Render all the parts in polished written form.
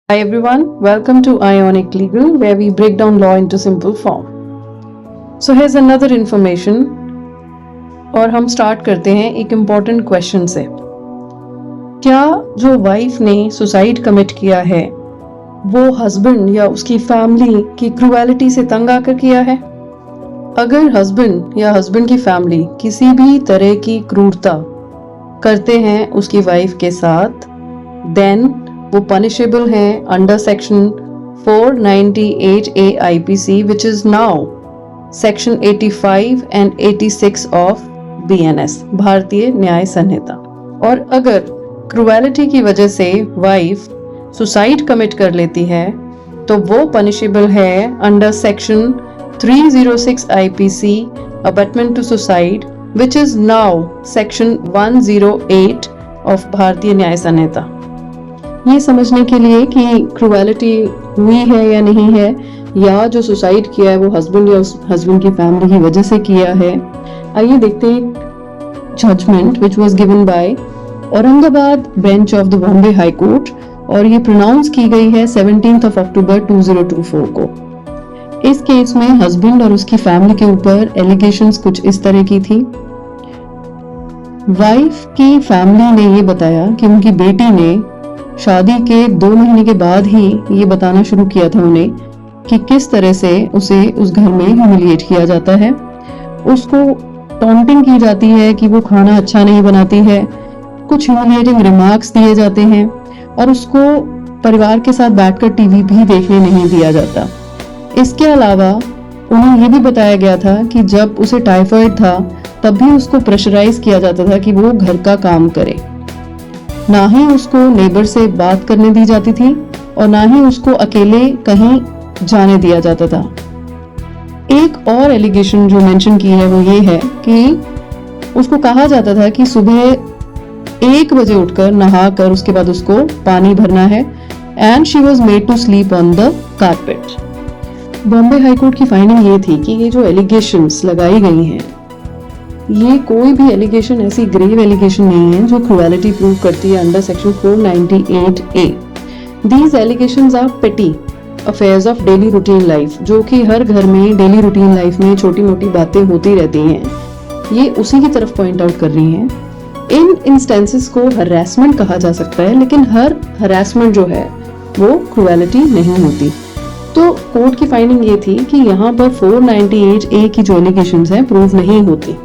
Hi everyone, welcome to Ionic Legal where we break down law into simple form. So here's another information और हम start करते हैं एक important question से। क्या जो वाइफ ने सुसाइड कमिट किया है वो हस्बैंड या उसकी फैमिली की क्रूएलिटी से तंग आकर किया है? अगर हस्बैंड या हस्बैंड की फैमिली किसी भी तरह की क्रूरता करते हैं उसकी वाइफ के साथ, देन वो पनिशेबल हैं under section 498A IPC which is now section 85 and 86 of BNS भारतीय न्याय संहिता। और अगर क्रूएलिटी की वजह से वाइफ सुसाइड कमिट कर लेती है तो वो पनिशेबल है under section 306 IPC abetment to suicide which is now section 108 of Bharatiya Nyaya संहिता। ये समझने के लिए कि क्रूएलिटी हुई है या नहीं है, या जो सुसाइड किया है वो हस्बैंड या उस हस्बैंड की फैमिली की वजह से किया है, आइए देखते हैं judgement which was given by Aurangabad bench of the Bombay high court और ये प्रोनाउंस की गई है 17 अक्टूबर 2024 को। इस केस में हस्बैंड और उसकी फैमिली के ऊपर एलिगेशंस कुछ इस तरह की थी। वाइफ की फैमिली ने ये बताया कि उनकी बेटी ने शादी के 2 महीने के बाद ही ये बताना शुरू किया था उन्हें कि किस तरह से उसे उस घर में ह्यूमिलिएट किया जाता है, उसको टॉन्टिंग की जाती है कि वो खाना अच्छा नहीं बनाती है, कुछ ह्यूमिलिएटिंग रिमार्क्स दिए जाते हैं और उसको परिवार के साथ बैठकर टीवी भी देखने नहीं दिया जाता। इसके अलावा उन्हें ये भी बताया गया था कि जब उसे टाइफाइड था तब भी उसको प्रेशराइज किया जाता था कि वो घर का काम करे। ना ही उसको नेबर से बात करने दी जाती थी और ना ही उसको अकेले कहीं जाने दिया जाता था। एक और एलिगेशन जो मेंशन की है वो ये है कि उसको कहा जाता था कि सुबह 1 बजे उठकर नहाकर उसके बाद उसको पानी भरना है and she was made to sleep on the carpet. Bombay high court की फाइंडिंग ये थी कि ये जो एलिगेशंस लगाई गई हैं ये कोई भी एलिगेशन ऐसी ग्रेव एलिगेशन नहीं है जो क्रूएलिटी प्रूव करती है under section 498A। These allegations are petty affairs of daily routine life, जो कि हर घर में डेली रूटीन लाइफ में छोटी मोटी बातें होती रहती हैं, ये उसी की तरफ पॉइंट आउट कर रही हैं। इन इंस्टेंसेस को हरासमेंट कहा जा सकता है, लेकिन हर हरासमेंट जो है वो क्रूएलिटी नहीं होती। तो कोर्ट की फाइंडिंग ये थी कि यहाँ पर 498A की जो एलिगेशंस हैं प्रूव नहीं होती।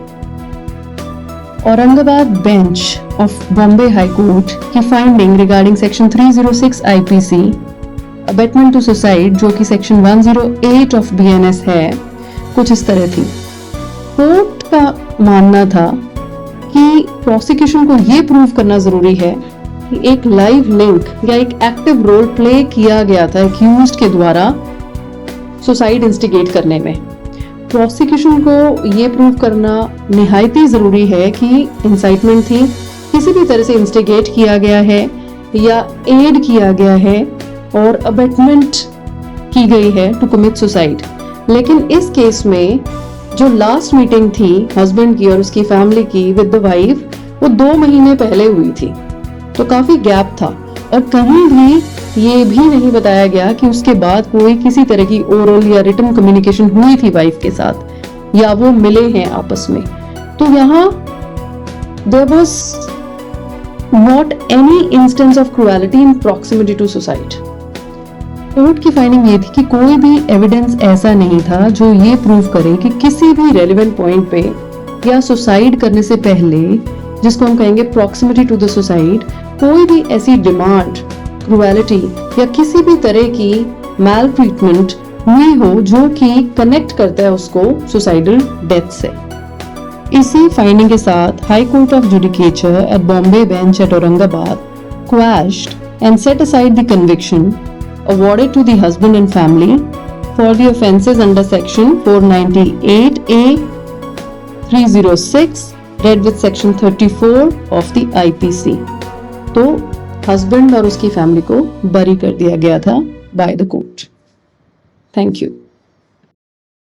Aurangabad bench of Bombay high court की finding regarding section 306 IPC abetment to suicide जो कि सेक्शन 108 ऑफ BNS है, कुछ इस तरह थी। कोर्ट का मानना था कि प्रोसिक्यूशन को ये प्रूव करना जरूरी है कि एक लाइव लिंक या एक एक्टिव रोल प्ले किया गया था एक्यूज्ड के द्वारा सुसाइड इंस्टिगेट करने में। प्रोसिक्यूशन को ये प्रूव करना निहायत ही जरूरी है कि इंसाइटमेंट थी, किसी भी तरह से इंस्टिगेट किया गया है या एड किया गया है और अबेटमेंट की गई है टू कमिट सुसाइड। लेकिन इस केस में जो लास्ट मीटिंग थी हस्बैंड की और उसकी फैमिली की विद द वाइफ वो 2 महीने पहले हुई थी, तो काफी गैप था और कहीं भी ये भी नहीं बताया गया कि उसके बाद कोई किसी तरह की ओरल या रिटन कम्युनिकेशन हुई थी वाइफ के साथ या वो मिले हैं आपस में। तो यहाँ there was not any instance of cruelty in proximity to suicide. Court की फाइंडिंग ये थी कि कोई भी एविडेंस ऐसा नहीं था जो ये प्रूव करे कि किसी भी रेलेवेंट पॉइंट पे या सुसाइड करने से पहले, जिसको हम कहेंगे प्रॉक्सिमिटी टू द सुसाइड, कोई भी ऐसी डिमांड क्रूएलिटी या किसी भी तरह की मैल ट्रीटमेंट हुई हो जो कि कनेक्ट करता है उसको सुसाइडल डेथ से। इसी फाइंडिंग के साथ high court of judicature at Bombay bench at Aurangabad quashed and set aside the conviction awarded to the husband and family for the offences under section 498A 306 read with section 34 of the IPC। तो husband और उसकी family को बरी कर दिया गया था by the court. Thank you.